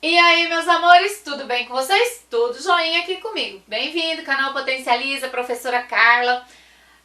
E aí, meus amores, tudo bem com vocês? Tudo joinha aqui comigo. Bem-vindo, canal Potencializa, professora Carla.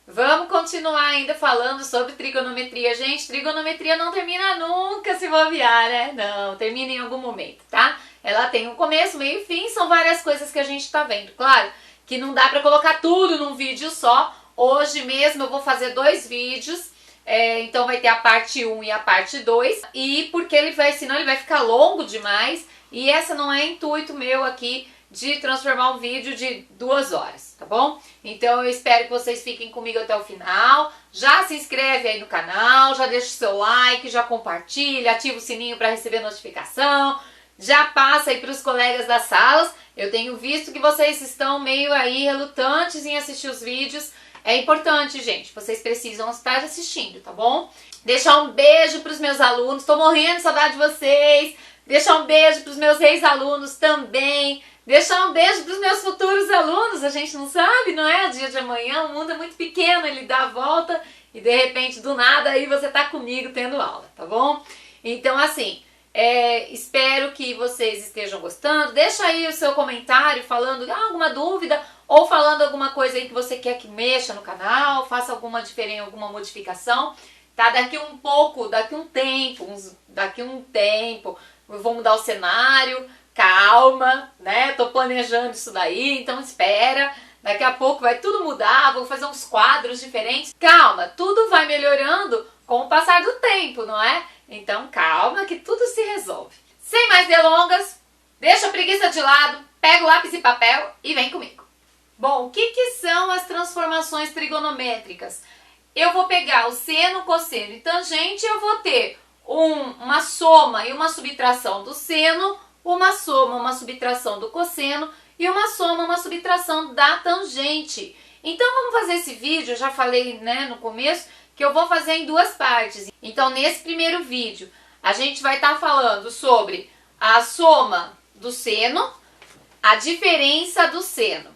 Vamos continuar ainda falando sobre trigonometria. Gente, trigonometria não termina nunca se bobear, né? Não, termina em algum momento, tá? Ela tem um começo, meio e fim, são várias coisas que a gente tá vendo. Claro que não dá pra colocar tudo num vídeo só. Hoje mesmo eu vou fazer 2 vídeos. Então vai ter a parte 1 e a parte 2. E porque senão ele vai ficar longo demais. E essa não é intuito meu aqui de transformar um vídeo de 2 horas, tá bom? Então eu espero que vocês fiquem comigo até o final. Já se inscreve aí no canal, já deixa o seu like, já compartilha, ativa o sininho para receber notificação. Já passa aí para os colegas das salas. Eu tenho visto que vocês estão meio aí relutantes em assistir os vídeos. É importante, gente, vocês precisam estar assistindo, tá bom? Deixar um beijo para os meus alunos, tô morrendo de saudade de vocês. Deixar um beijo para os meus ex-alunos também. Deixar um beijo para os meus futuros alunos. A gente não sabe, não é? O dia de amanhã, o mundo é muito pequeno, ele dá a volta e de repente, do nada, aí você tá comigo tendo aula, tá bom? Então, assim, espero que vocês estejam gostando. Deixa aí o seu comentário falando alguma dúvida ou falando alguma coisa aí que você quer que mexa no canal, faça alguma diferença, alguma modificação. Tá? Daqui um tempo, eu vou mudar o cenário, calma, né? Tô planejando isso daí, então espera. Daqui a pouco vai tudo mudar, vou fazer uns quadros diferentes. Calma, tudo vai melhorando com o passar do tempo, não é? Então calma que tudo se resolve. Sem mais delongas, deixa a preguiça de lado, pega o lápis e papel e vem comigo. Bom, o que são as transformações trigonométricas? Eu vou pegar o seno, cosseno e tangente, eu vou ter uma soma e uma subtração do seno, uma soma, uma subtração do cosseno e uma soma, uma subtração da tangente. Então vamos fazer esse vídeo, eu já falei, né, no começo, que eu vou fazer em 2 partes. Então nesse primeiro vídeo a gente vai estar falando sobre a soma do seno, a diferença do seno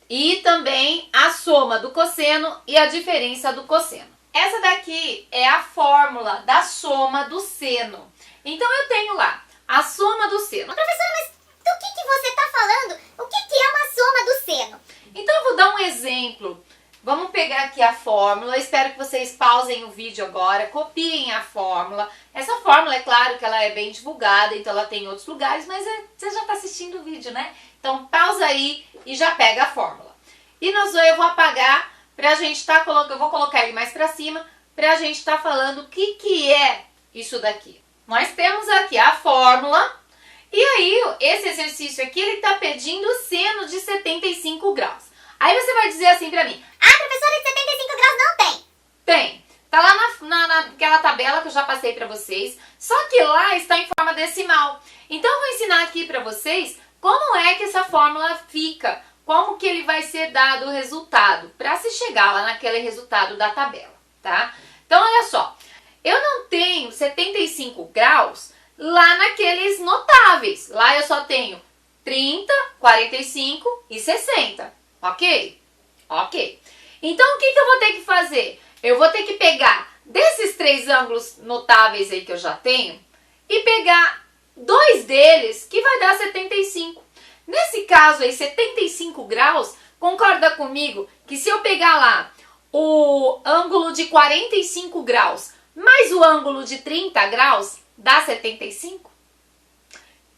e também a soma do cosseno e a diferença do cosseno. Essa daqui é a fórmula da soma do seno. Então eu tenho lá a soma do seno. Professora, mas do que você está falando? O que é uma soma do seno? Então eu vou dar um exemplo. Vamos pegar aqui a fórmula. Espero que vocês pausem o vídeo agora, copiem a fórmula. Essa fórmula, é claro que ela é bem divulgada, então ela tem em outros lugares, mas você já está assistindo o vídeo, né? Então pausa aí e já pega a fórmula. E eu vou apagar pra gente estar colocando, eu vou colocar ele mais pra cima, pra gente estar falando o que é isso daqui. Nós temos aqui a fórmula, e aí esse exercício aqui, ele tá pedindo seno de 75 graus. Aí você vai dizer assim pra mim: ah, professora, de 75 graus não tem. Tem. Tá lá naquela tabela que eu já passei pra vocês, só que lá está em forma decimal. Então eu vou ensinar aqui pra vocês como é que essa fórmula fica, como que ele vai ser dado o resultado, para se chegar lá naquele resultado da tabela, tá? Então, olha só, eu não tenho 75 graus lá naqueles notáveis. Lá eu só tenho 30, 45 e 60, ok? Ok. Então, o que eu vou ter que fazer? Eu vou ter que pegar desses 3 ângulos notáveis aí que eu já tenho e pegar 2 deles, que vai dar 75. Nesse caso aí, 75 graus, concorda comigo que se eu pegar lá o ângulo de 45 graus mais o ângulo de 30 graus, dá 75?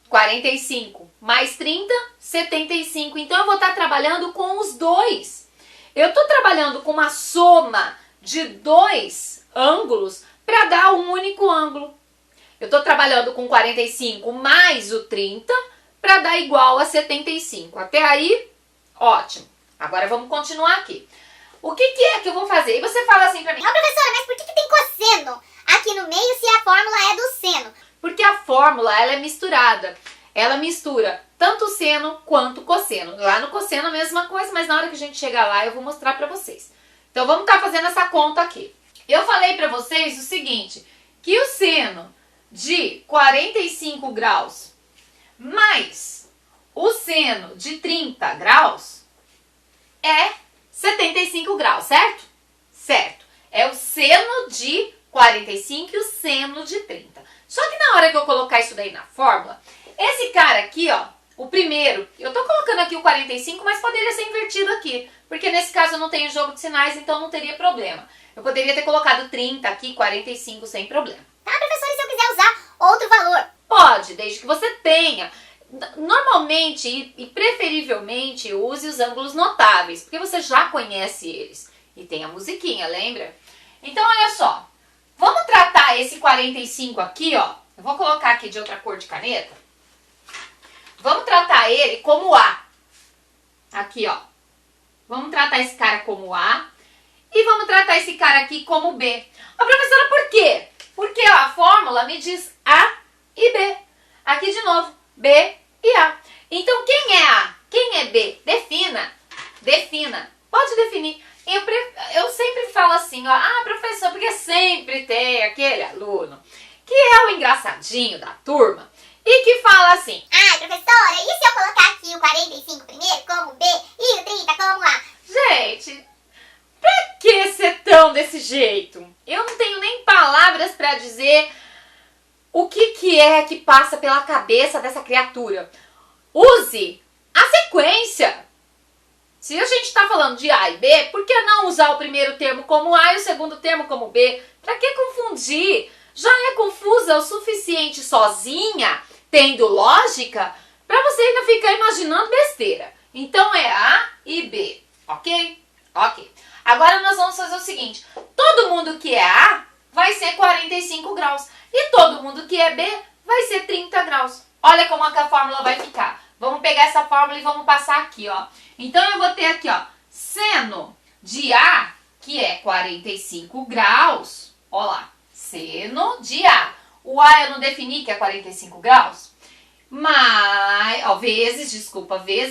45 mais 30, 75. Então eu vou estar trabalhando com os 2. Eu estou trabalhando com uma soma de 2 ângulos para dar um único ângulo. Eu estou trabalhando com 45 mais o 30 para dar igual a 75. Até aí, ótimo. Agora vamos continuar aqui. O que é que eu vou fazer? E você fala assim para mim: ah, professora, mas por que tem cosseno aqui no meio se a fórmula é do seno? Porque a fórmula, ela é misturada. Ela mistura tanto o seno quanto o cosseno. Lá no cosseno a mesma coisa, mas na hora que a gente chegar lá eu vou mostrar para vocês. Então vamos estar fazendo essa conta aqui. Eu falei para vocês o seguinte, que o seno de 45 graus mais o seno de 30 graus é 75 graus, certo? Certo. É o seno de 45 e o seno de 30. Só que na hora que eu colocar isso daí na fórmula, esse primeiro. Eu tô colocando aqui o 45, mas poderia ser invertido aqui, porque nesse caso eu não tenho jogo de sinais, então não teria problema. Eu poderia ter colocado 30 aqui, 45 sem problema. Tá, professora, e se eu quiser usar outro valor? Pode, desde que você tenha. Normalmente e preferivelmente use os ângulos notáveis, porque você já conhece eles. E tem a musiquinha, lembra? Então olha só, vamos tratar esse 45 aqui, ó. Eu vou colocar aqui de outra cor de caneta. Vamos tratar ele como A. Aqui, ó. Vamos tratar esse cara como A. E vamos tratar esse cara aqui como B. Ó, professora, por quê? Porque ó, a fórmula me diz A e B. Aqui de novo, B e A. Então, quem é A? Quem é B? Defina. Defina. Pode definir. Eu sempre falo assim, ó. Ah, professor, porque sempre tem aquele aluno que é o engraçadinho da turma e que fala assim: Ah, professora, e se eu colocar aqui o 45 primeiro como B e o 30 como A? gente, pra que ser tão desse jeito? Eu não tenho nem palavras pra dizer o que é que passa pela cabeça dessa criatura. Use a sequência. Se a gente está falando de A e B, por que não usar o primeiro termo como A e o segundo termo como B? Pra que confundir? Já é confusa o suficiente sozinha, tendo lógica, pra você ainda ficar imaginando besteira. Então é A e B, ok? Ok. Agora nós vamos fazer o seguinte: todo mundo que é A vai ser 45 graus e todo mundo que é B vai ser 30 graus. Olha como a fórmula vai ficar. Vamos pegar essa fórmula e vamos passar aqui, ó. Então eu vou ter aqui, ó, seno de A, que é 45 graus. Ó lá, seno de A. O A eu não defini que é 45 graus. Mas, ó, vezes,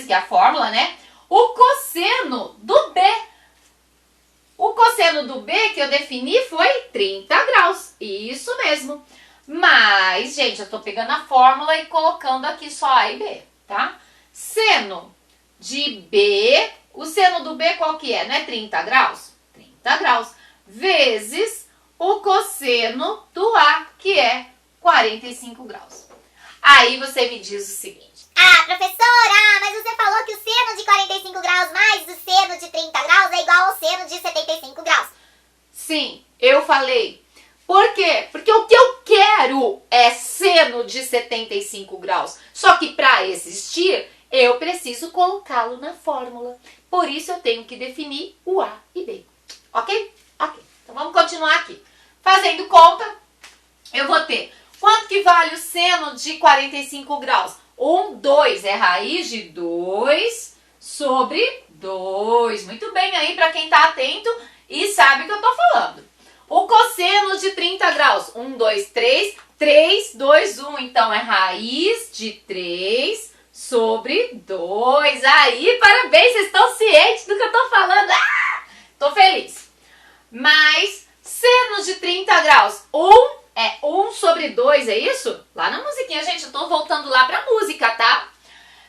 que é a fórmula, né? O cosseno do B. O cosseno do B que eu defini foi 30 graus. Isso mesmo. Mas, gente, eu tô pegando a fórmula e colocando aqui só A e B, tá? Seno de B, o seno do B qual que é? Não é 30 graus? 30 graus. Vezes o cosseno do A, que é 45 graus. Aí você me diz o seguinte: Ah, professora, mas você falou que o seno de 45 graus mais o seno de 30 graus é igual ao seno de 75 graus. Sim, eu falei. Por quê? Porque o que eu quero é seno de 75 graus. Só que para existir, eu preciso colocá-lo na fórmula. Por isso eu tenho que definir o A e B. Ok? Ok. Então vamos continuar aqui. Fazendo conta, eu vou ter quanto que vale o seno de 45 graus? 2 é raiz de 2 sobre 2. Muito bem aí para quem está atento e sabe o que eu estou falando. O cosseno de 30 graus, 2, 3, 3, 2, 1. Então é raiz de 3 sobre 2. Aí, parabéns, vocês estão cientes do que eu estou falando. Ah, tô feliz. Mais seno de 30 graus, 1 sobre 2, é isso? Lá na musiquinha, gente, eu tô voltando lá pra música, tá?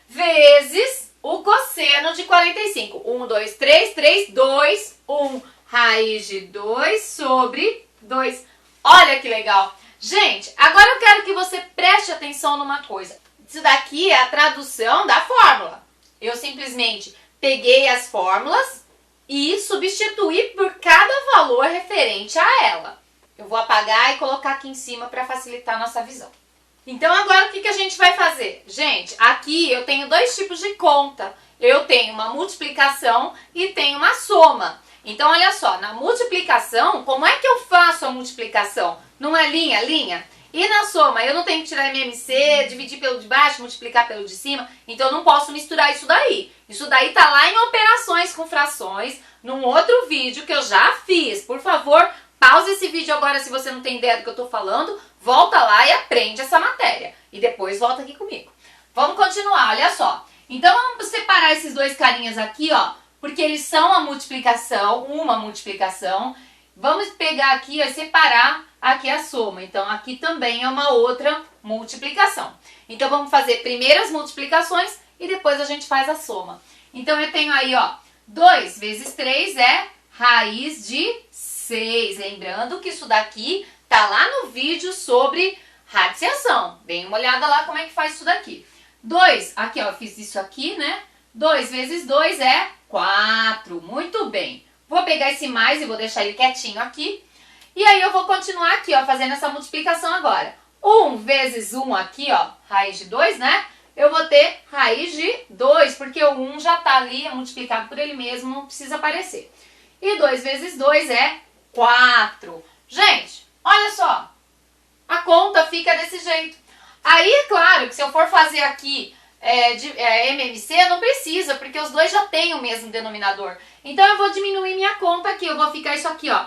Vezes o cosseno de 45. 1, 2, 3, 3, 2, 1. Raiz de 2 sobre 2. Olha que legal. Gente, agora eu quero que você preste atenção numa coisa. Isso daqui é a tradução da fórmula. Eu simplesmente peguei as fórmulas e substituí por cada valor referente a ela. Eu vou apagar e colocar aqui em cima para facilitar a nossa visão. Então agora o que a gente vai fazer? Gente, aqui eu tenho dois tipos de conta. Eu tenho uma multiplicação e tenho uma soma. Então olha só, na multiplicação, como é que eu faço a multiplicação? Não é linha, linha? E na soma, eu não tenho que tirar MMC, dividir pelo de baixo, multiplicar pelo de cima, então eu não posso misturar isso daí. Isso daí tá lá em operações com frações, num outro vídeo que eu já fiz. Por favor, pause esse vídeo agora se você não tem ideia do que eu tô falando, volta lá e aprende essa matéria. E depois volta aqui comigo. Vamos continuar, olha só. Então vamos separar esses dois carinhas aqui, ó, porque eles são uma multiplicação. Vamos pegar aqui e separar aqui a soma. Então, aqui também é uma outra multiplicação. Então, vamos fazer primeiro as multiplicações e depois a gente faz a soma. Então, eu tenho aí, ó, 2 vezes 3 é raiz de 6. Lembrando que isso daqui tá lá no vídeo sobre radiciação. Dê uma olhada lá como é que faz isso daqui. 2, aqui ó, eu fiz isso aqui, né? 2 vezes 2 é 4. Muito bem. Vou pegar esse mais e vou deixar ele quietinho aqui. E aí eu vou continuar aqui, ó, fazendo essa multiplicação agora. 1 vezes 1 aqui, ó, raiz de 2, né? Eu vou ter raiz de 2, porque o 1 já tá ali, é multiplicado por ele mesmo, não precisa aparecer. E 2 vezes 2 é 4. Gente, olha só. A conta fica desse jeito. Aí, é claro, que se eu for fazer aqui MMC, não precisa, porque os dois já têm o mesmo denominador. Então, eu vou diminuir minha conta aqui. Eu vou ficar isso aqui, ó.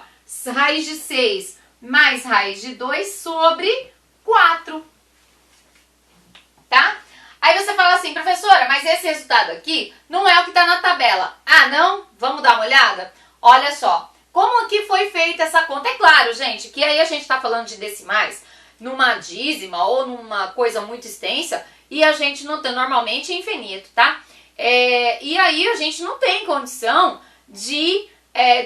Raiz de 6 mais raiz de 2 sobre 4. Tá? Aí você fala assim, professora, mas esse resultado aqui não é o que está na tabela. Ah, não? Vamos dar uma olhada? Olha só. Como que foi feita essa conta? É claro, gente, que aí a gente está falando de decimais numa dízima ou numa coisa muito extensa e a gente não tem, normalmente, infinito, tá? E aí a gente não tem condição de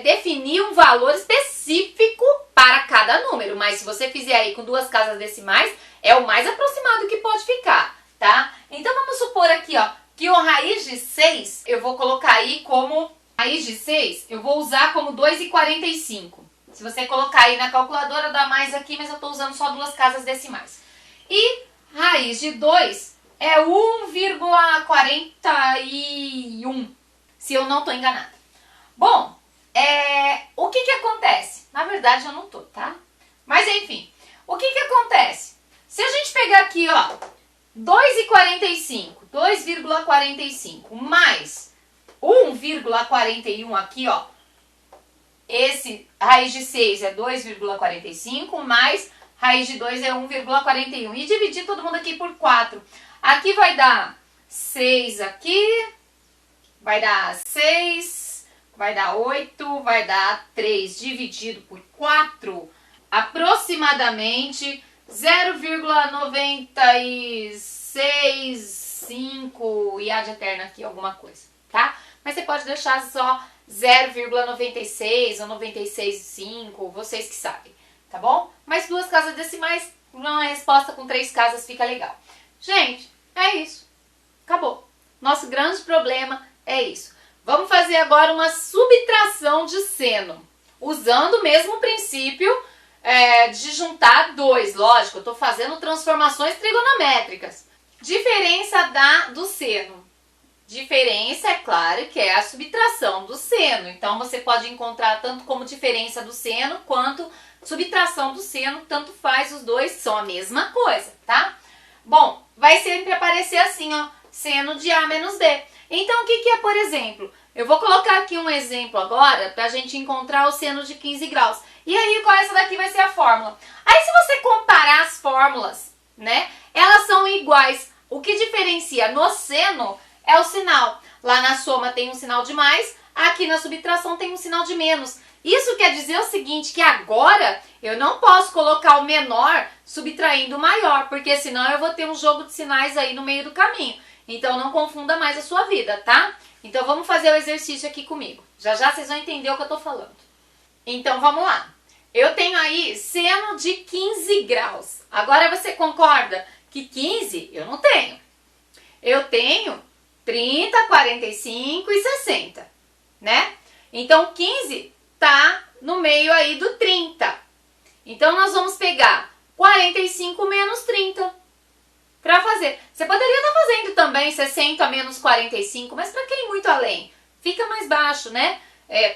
definir um valor específico para cada número, mas se você fizer aí com 2 casas decimais, é o mais aproximado que pode ficar, tá? Então vamos supor aqui, ó, que o raiz de 6, eu vou colocar aí como raiz de 6, eu vou usar como 2,45. Se você colocar aí na calculadora, dá mais aqui, mas eu estou usando só 2 casas decimais. E raiz de 2 é 1,41, se eu não estou enganada. Bom, o que acontece? Na verdade, eu não estou, tá? Mas, enfim, o que acontece? Se a gente pegar aqui, ó, 2,45 mais 1,41 aqui, ó, esse raiz de 6 é 2,45 mais raiz de 2 é 1,41. E dividir todo mundo aqui por 4. Aqui vai dar 6 aqui, vai dar 6, vai dar 8, vai dar 3 dividido por 4, aproximadamente 0,965 e ad eterna aqui alguma coisa, tá? Mas você pode deixar só 0,96 ou 96,5, vocês que sabem, tá bom? Mas 2 casas decimais, uma resposta com 3 casas fica legal. Gente, é isso. Acabou. Nosso grande problema é isso. Vamos fazer agora uma subtração de seno, usando o mesmo princípio de juntar 2. Lógico, eu estou fazendo transformações trigonométricas. Diferença do seno. Diferença, é claro, que é a subtração do seno. Então, você pode encontrar tanto como diferença do seno, quanto subtração do seno, tanto faz, os dois são a mesma coisa, tá? Bom, vai sempre aparecer assim, ó, seno de A menos B. Então, o que é, por exemplo? Eu vou colocar aqui um exemplo agora, pra gente encontrar o seno de 15 graus. E aí, qual essa daqui vai ser a fórmula? Aí, se você comparar as fórmulas, né, elas são iguais. O que diferencia no seno é o sinal. Lá na soma tem um sinal de mais, aqui na subtração tem um sinal de menos. Isso quer dizer o seguinte, que agora eu não posso colocar o menor subtraindo o maior, porque senão eu vou ter um jogo de sinais aí no meio do caminho. Então não confunda mais a sua vida, tá? Então vamos fazer o exercício aqui comigo. Já já vocês vão entender o que eu tô falando. Então vamos lá. Eu tenho aí seno de 15 graus. Agora você concorda que 15 eu não tenho. Eu tenho 30, 45 e 60, né? Então 15 tá no meio aí do 30. Então nós vamos pegar 45 menos 30 para fazer. Você poderia estar fazendo também 60 menos 45, mas para quem ir muito além? Fica mais baixo, né?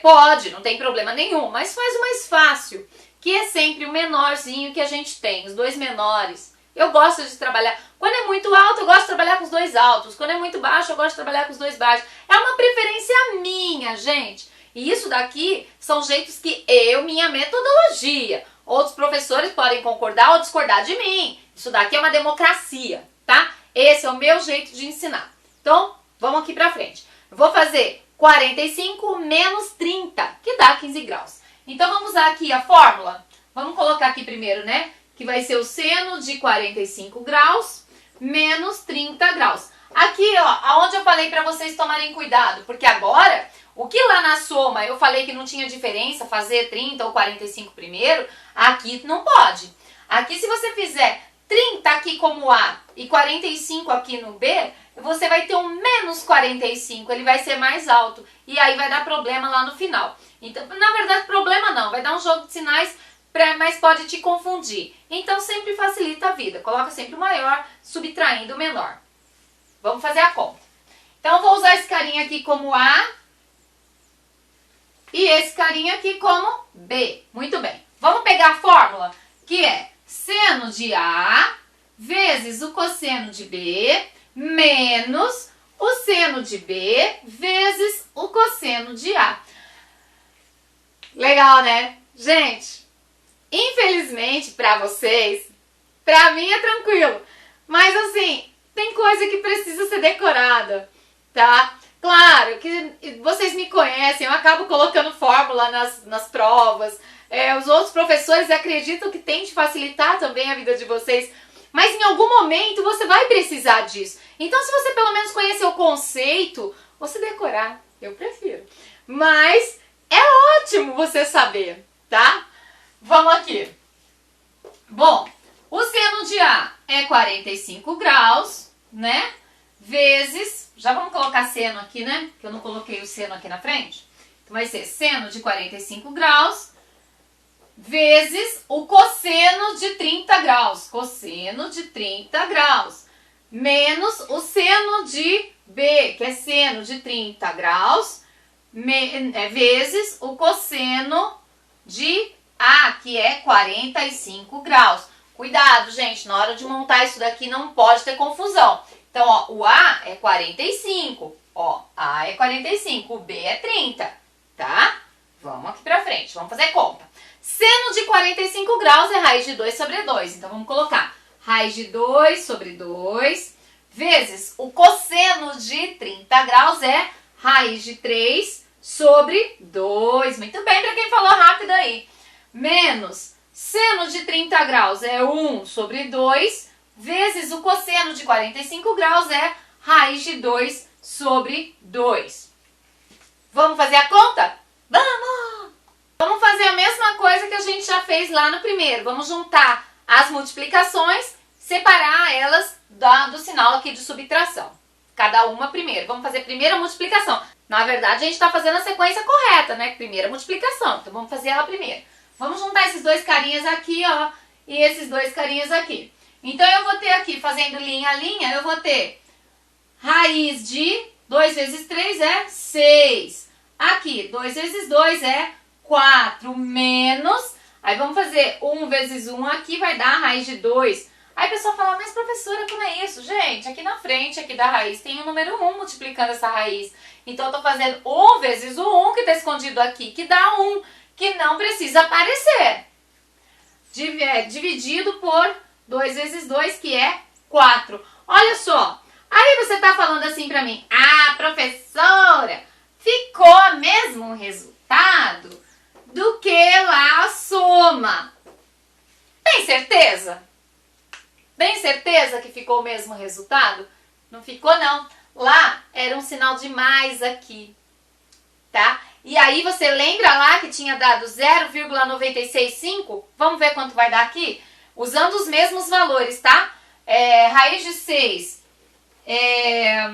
Pode, não tem problema nenhum, mas faz o mais fácil, que é sempre o menorzinho que a gente tem, os dois menores. Eu gosto de trabalhar, quando é muito alto eu gosto de trabalhar com os dois altos, quando é muito baixo eu gosto de trabalhar com os dois baixos. É uma preferência minha, gente. E isso daqui são jeitos que minha metodologia. Outros professores podem concordar ou discordar de mim. Isso daqui é uma democracia, tá? Esse é o meu jeito de ensinar. Então, vamos aqui pra frente. Eu vou fazer 45 menos 30, que dá 15 graus. Então, vamos usar aqui a fórmula. Vamos colocar aqui primeiro, né? Que vai ser o seno de 45 graus menos 30 graus. Aqui, ó, aonde eu falei pra vocês tomarem cuidado, porque agora, o que lá na soma eu falei que não tinha diferença, fazer 30 ou 45 primeiro, aqui não pode. Aqui, se você fizer 30 aqui como A e 45 aqui no B, você vai ter um menos 45, ele vai ser mais alto. E aí vai dar problema lá no final. Então, na verdade, problema não, vai dar um jogo de sinais, mas pode te confundir. Então, sempre facilita a vida. Coloca sempre o maior, subtraindo o menor. Vamos fazer a conta. Então, eu vou usar esse carinha aqui como A e esse carinha aqui como B. Muito bem. Vamos pegar a fórmula, que é seno de A vezes o cosseno de B menos o seno de B vezes o cosseno de A. Legal, né? Gente, infelizmente para vocês, para mim é tranquilo. Mas assim, tem coisa que precisa ser decorada, tá? Claro que vocês me conhecem, eu acabo colocando fórmula nas provas. Os outros professores acreditam que tente facilitar também a vida de vocês. Mas em algum momento você vai precisar disso. Então, se você pelo menos conhecer o conceito, você decorar, eu prefiro. Mas é ótimo você saber, tá? Vamos aqui. Bom, o seno de A é 45 graus, né? Vezes, já vamos colocar seno aqui, né? Que eu não coloquei o seno aqui na frente. Então vai ser seno de 45 graus vezes o cosseno de 30 graus. Cosseno de 30 graus. Menos o seno de B, que é seno de 30 graus, vezes o cosseno de A, que é 45 graus. Cuidado, gente, na hora de montar isso daqui não pode ter confusão. Então, ó, o A é 45, ó, A é 45, o B é 30, tá? Vamos aqui pra frente, vamos fazer conta. Seno de 45 graus é raiz de 2 sobre 2, então vamos colocar raiz de 2 sobre 2, vezes o cosseno de 30 graus é raiz de 3 sobre 2. Muito bem, para quem falou rápido aí. Menos seno de 30 graus é 1 sobre 2, vezes o cosseno de 45 graus é raiz de 2 sobre 2. Vamos fazer a conta? Vamos! Vamos fazer a mesma coisa que a gente já fez lá no primeiro. Vamos juntar as multiplicações, separar elas do sinal aqui de subtração. Cada uma primeiro. Vamos fazer a primeira multiplicação. Na verdade, a gente está fazendo a sequência correta, né? Primeira multiplicação. Então, vamos fazer ela primeiro. Vamos juntar esses dois carinhas aqui, ó, e esses dois carinhas aqui. Então, eu vou ter aqui, fazendo linha a linha, eu vou ter raiz de 2 vezes 3 é 6. Aqui, 2 vezes 2 é 4 menos, aí vamos fazer 1 vezes 1 aqui, vai dar a raiz de 2. Aí a pessoa fala, mas professora, como é isso? Gente, aqui na frente, aqui da raiz, tem o número 1 multiplicando essa raiz. Então eu tô fazendo 1 vezes o 1 que tá escondido aqui, que dá 1, que não precisa aparecer. Dividido por 2 vezes 2, que é 4. Olha só, aí você tá falando assim pra mim, ah, professora, ficou mesmo o resultado do que lá a soma. Tem certeza? Tem certeza que ficou o mesmo resultado? Não ficou, não. Lá era um sinal de mais aqui, tá? E aí você lembra lá que tinha dado 0,965? Vamos ver quanto vai dar aqui? Usando os mesmos valores, tá? Raiz de 6 é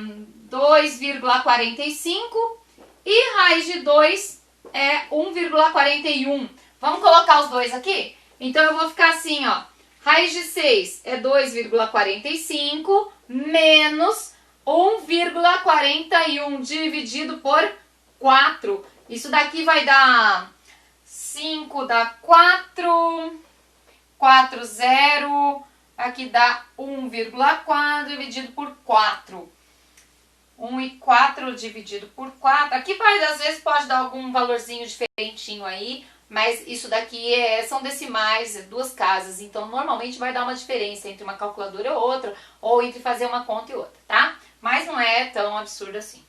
2,45 e raiz de 2 é 1,41. Vamos colocar os dois aqui? Então eu vou ficar assim, ó. Raiz de 6 é 2,45 menos 1,41 dividido por 4. Isso daqui vai dar 5, dá 4, 4, 0. Aqui dá 1,4 dividido por 4. 1 e 4 dividido por 4. Aqui vai, às vezes pode dar algum valorzinho diferentinho aí, mas isso daqui são decimais, duas casas, então normalmente vai dar uma diferença entre uma calculadora e outra, ou entre fazer uma conta e outra, tá? Mas não é tão absurdo assim.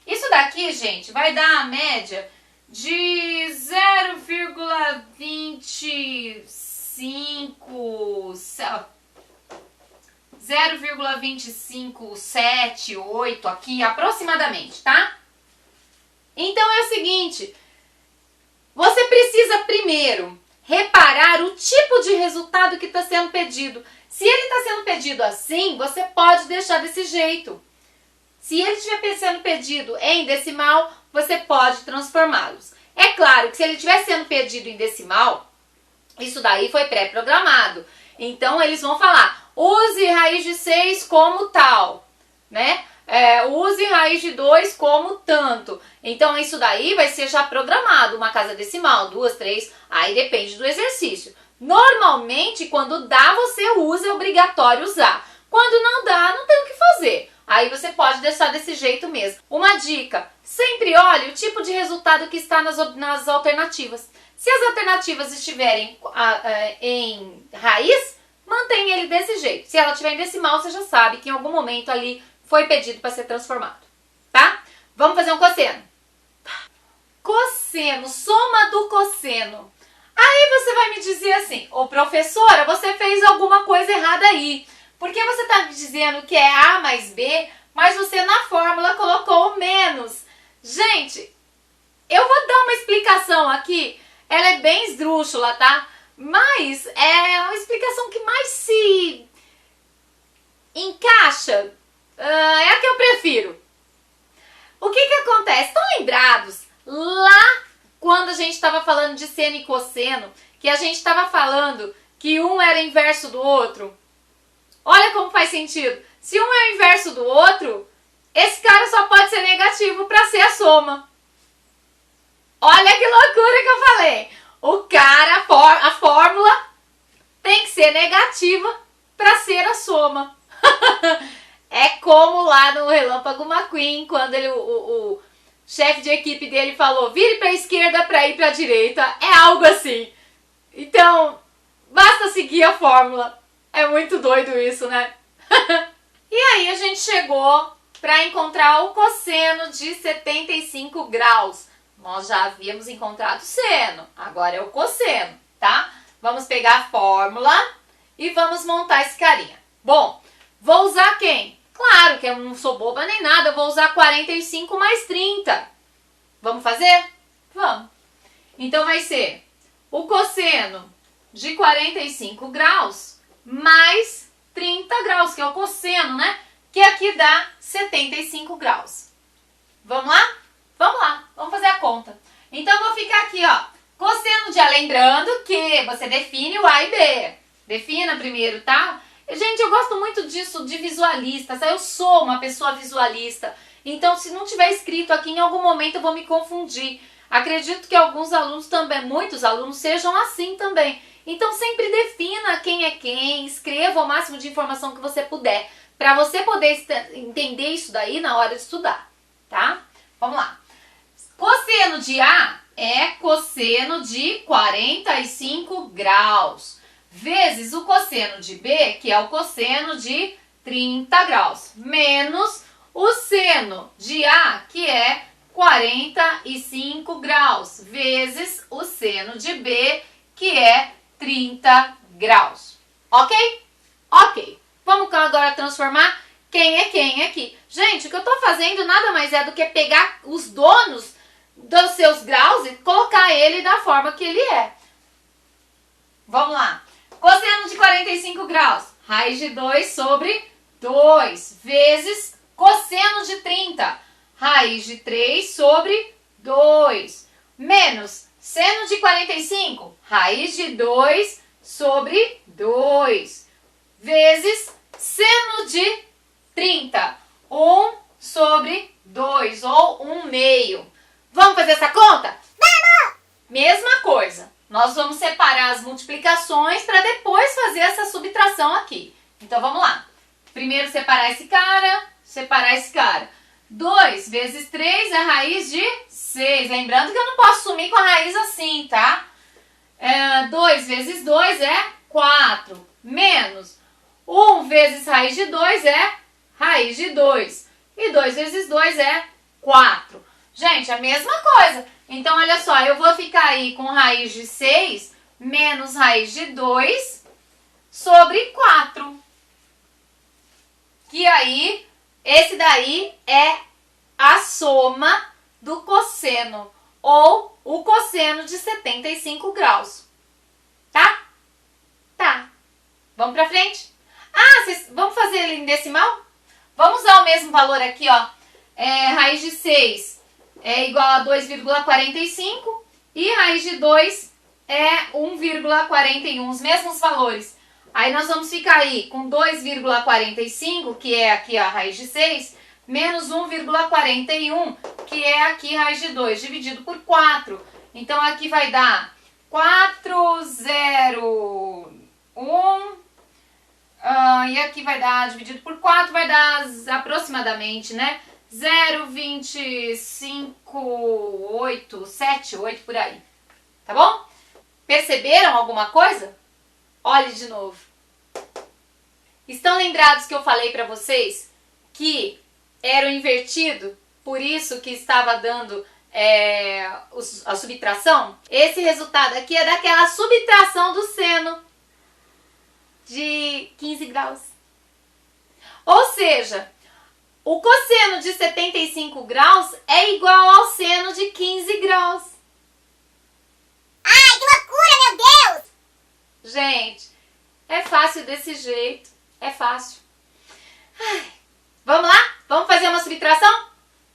Isso daqui, gente, vai dar a média de 0,258 aqui aproximadamente, tá? Então é o seguinte, você precisa primeiro reparar o tipo de resultado que está sendo pedido. Se ele está sendo pedido assim, você pode deixar desse jeito. Se ele estiver sendo pedido em decimal, você pode transformá-los. É claro que se ele estiver sendo pedido em decimal, isso daí foi pré-programado. Então, eles vão falar, use raiz de 6 como tal, né? Use raiz de 2 como tanto. Então, isso daí vai ser já programado. Uma casa decimal, 2, 3, aí depende do exercício. Normalmente, quando dá, você usa, é obrigatório usar. Quando não dá, não tem o que fazer. Aí você pode deixar desse jeito mesmo. Uma dica, sempre olhe o tipo de resultado que está nas alternativas. Se as alternativas estiverem em raiz, mantenha ele desse jeito. Se ela estiver em decimal, você já sabe que em algum momento ali foi pedido para ser transformado, tá? Vamos fazer um cosseno. Cosseno, soma do cosseno. Aí você vai me dizer assim, ô professora, você fez alguma coisa errada aí. Porque você está me dizendo que é A mais B, mas você na fórmula colocou menos. Gente, eu vou dar uma explicação aqui, ela é bem esdrúxula, tá? Mas é uma explicação que mais se encaixa, é a que eu prefiro. O que acontece? Estão lembrados lá quando a gente estava falando de seno e cosseno, que a gente estava falando que um era inverso do outro? Olha como faz sentido. Se um é o inverso do outro, esse cara só pode ser negativo para ser a soma. Olha que loucura que eu falei. O cara, a fórmula tem que ser negativa para ser a soma. É como lá no Relâmpago McQueen, quando o chefe de equipe dele falou, vire para a esquerda para ir para a direita. É algo assim. Então, basta seguir a fórmula. É muito doido isso, né? E aí a gente chegou para encontrar o cosseno de 75 graus. Nós já havíamos encontrado o seno, agora é o cosseno, tá? Vamos pegar a fórmula e vamos montar esse carinha. Bom, vou usar quem? Claro que eu não sou boba nem nada, eu vou usar 45 mais 30. Vamos fazer? Vamos. Então vai ser o cosseno de 45 graus mais 30 graus, que é o cosseno, né? Que aqui dá 75 graus. Vamos lá? Vamos lá, vamos fazer a conta. Então, eu vou ficar aqui, ó, cosseno de A. Lembrando que você define o A e B. Defina primeiro, tá? Gente, eu gosto muito disso, de visualistas. Eu sou uma pessoa visualista. Então, se não tiver escrito aqui, em algum momento eu vou me confundir. Acredito que alguns alunos também, muitos alunos, sejam assim também. Então, sempre defina quem é quem, escreva o máximo de informação que você puder, para você poder entender isso daí na hora de estudar, tá? Vamos lá. Cosseno de A é cosseno de 45 graus, vezes o cosseno de B, que é o cosseno de 30 graus, menos o seno de A, que é 45 graus, vezes o seno de B, que é 30 graus. Ok? Ok. Vamos agora transformar quem é quem aqui. Gente, o que eu estou fazendo nada mais é do que pegar os donos dos seus graus e colocar ele da forma que ele é. Vamos lá. Cosseno de 45 graus. Raiz de 2 sobre 2 vezes cosseno de 30. Raiz de 3 sobre 2. Menos seno de 45. Raiz de 2 sobre 2. Vezes seno de 30. 1 sobre 2 ou 1 meio. Vamos fazer essa conta? Vamos! Mesma coisa. Nós vamos separar as multiplicações para depois fazer essa subtração aqui. Então vamos lá. Primeiro separar esse cara, separar esse cara. 2 vezes 3 é raiz de 6. Lembrando que eu não posso sumir com a raiz assim, tá? 2 vezes 2 é 4. Menos 1 vezes raiz de 2 é raiz de 2. E 2 vezes 2 é 4. Gente, a mesma coisa. Então, olha só, eu vou ficar aí com raiz de 6 menos raiz de 2 sobre 4. Que aí, esse daí é a soma do cosseno, ou o cosseno de 75 graus. Tá? Tá. Vamos pra frente? Ah, vamos fazer ele em decimal? Vamos usar o mesmo valor aqui, ó. Raiz de 6 é igual a 2,45 e raiz de 2 é 1,41, os mesmos valores. Aí nós vamos ficar aí com 2,45, que é aqui a raiz de 6, menos 1,41, que é aqui a raiz de 2, dividido por 4. Então aqui vai dar 401, e aqui vai dar, dividido por 4, vai dar aproximadamente, né? 0,25878 por aí. Tá bom? Perceberam alguma coisa? Olhe de novo. Estão lembrados que eu falei para vocês que era o invertido, por isso que estava dando a subtração? Esse resultado aqui é daquela subtração do seno de 15 graus. Ou seja, o cosseno de 75 graus é igual ao seno de 15 graus. Ai, que loucura, meu Deus! Gente, é fácil desse jeito. É fácil. Ai, vamos lá? Vamos fazer uma subtração?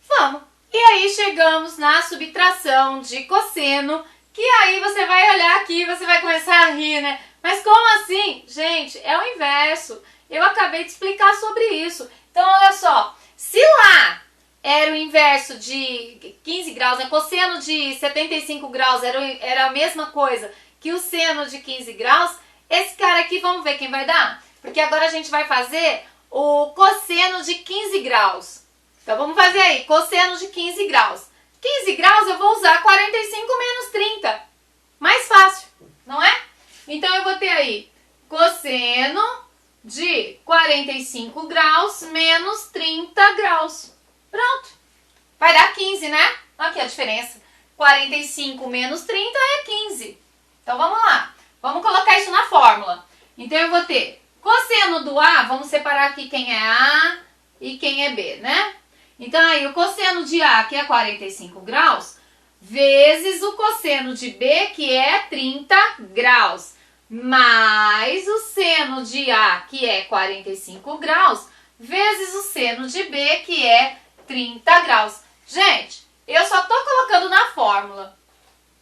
Vamos. E aí chegamos na subtração de cosseno, que aí você vai olhar aqui e você vai começar a rir, né? Mas como assim? Gente, é o inverso. Eu acabei de explicar sobre isso. Então, olha só. Se lá era o inverso de 15 graus, né? Cosseno de 75 graus era a mesma coisa que o seno de 15 graus, esse cara aqui, vamos ver quem vai dar? Porque agora a gente vai fazer o cosseno de 15 graus. Então, vamos fazer aí, cosseno de 15 graus. 15 graus eu vou usar 45 menos 30. Mais fácil, não é? Então, eu vou ter aí cosseno de 45 graus menos 30 graus. Pronto. Vai dar 15, né? Aqui a diferença. 45 menos 30 é 15. Então, vamos lá. Vamos colocar isso na fórmula. Então, eu vou ter cosseno do A, vamos separar aqui quem é A e quem é B, né? Então, aí, o cosseno de A, que é 45 graus, vezes o cosseno de B, que é 30 graus, mais o seno de A, que é 45 graus, vezes o seno de B, que é 30 graus. Gente, eu só tô colocando na fórmula,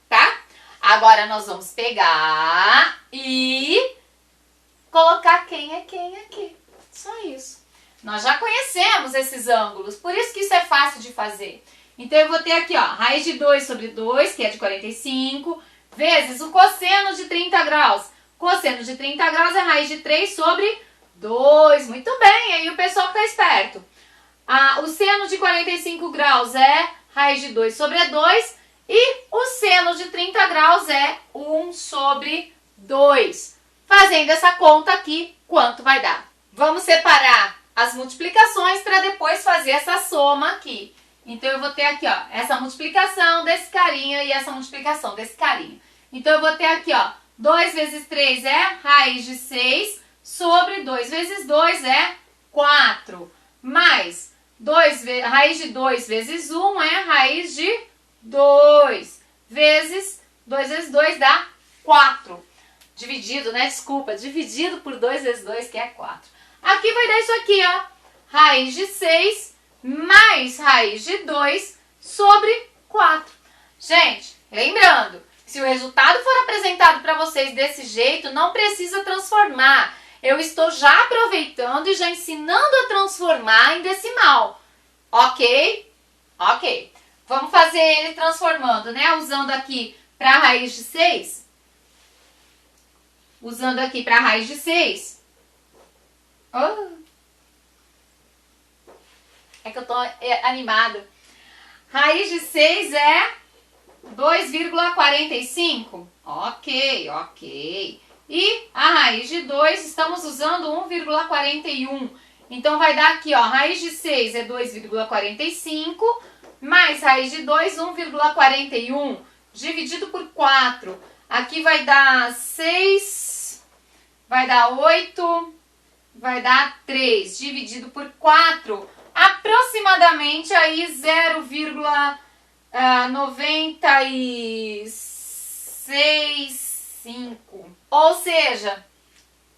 tá? Agora, nós vamos pegar e colocar quem é quem aqui. Só isso. Nós já conhecemos esses ângulos, por isso que isso é fácil de fazer. Então, eu vou ter aqui, ó, raiz de 2 sobre 2, que é de 45, vezes o cosseno de 30 graus. Cosseno de 30 graus é raiz de 3 sobre 2. Muito bem, aí o pessoal que tá esperto. O seno de 45 graus é raiz de 2 sobre 2. E o seno de 30 graus é 1 sobre 2. Fazendo essa conta aqui, quanto vai dar? Vamos separar as multiplicações para depois fazer essa soma aqui. Então, eu vou ter aqui, ó, essa multiplicação desse carinha e essa multiplicação desse carinha. Então, eu vou ter aqui, ó, 2 vezes 3 é raiz de 6 sobre 2 vezes 2 é 4. Mais raiz de 2 vezes 1 é raiz de 2 vezes 2 dá 4. Dividido, né? Desculpa, dividido por 2 vezes 2, que é 4. Aqui vai dar isso aqui, ó. Raiz de 6 mais raiz de 2 sobre 4. Gente, lembrando, se o resultado for apresentado para vocês desse jeito, não precisa transformar. Eu estou já aproveitando e já ensinando a transformar em decimal. Ok? Ok. Vamos fazer ele transformando, né? Usando aqui para a raiz de 6. Usando aqui para a raiz de 6. É que eu tô animada. Raiz de 6 é 2,45. Ok, ok. E a raiz de 2, estamos usando 1,41. Então, vai dar aqui, ó, raiz de 6 é 2,45, mais raiz de 2, 1,41, dividido por 4. Aqui vai dar 6, vai dar 8, vai dar 3, dividido por 4, aproximadamente aí 0,965. Ou seja,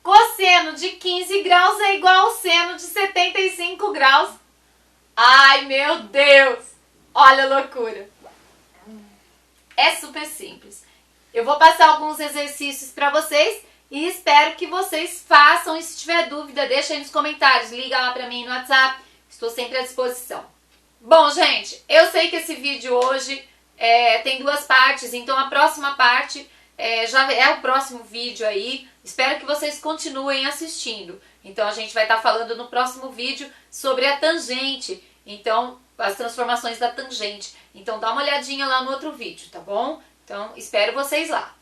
cosseno de 15 graus é igual ao seno de 75 graus. Ai, meu Deus! Olha a loucura. É super simples. Eu vou passar alguns exercícios para vocês e espero que vocês façam. E se tiver dúvida, deixa aí nos comentários. Liga lá para mim no WhatsApp. Estou sempre à disposição. Bom, gente, eu sei que esse vídeo hoje tem duas partes, então a próxima parte já é o próximo vídeo aí. Espero que vocês continuem assistindo. Então a gente vai estar falando no próximo vídeo sobre a tangente. Então, as transformações da tangente. Então dá uma olhadinha lá no outro vídeo, tá bom? Então espero vocês lá.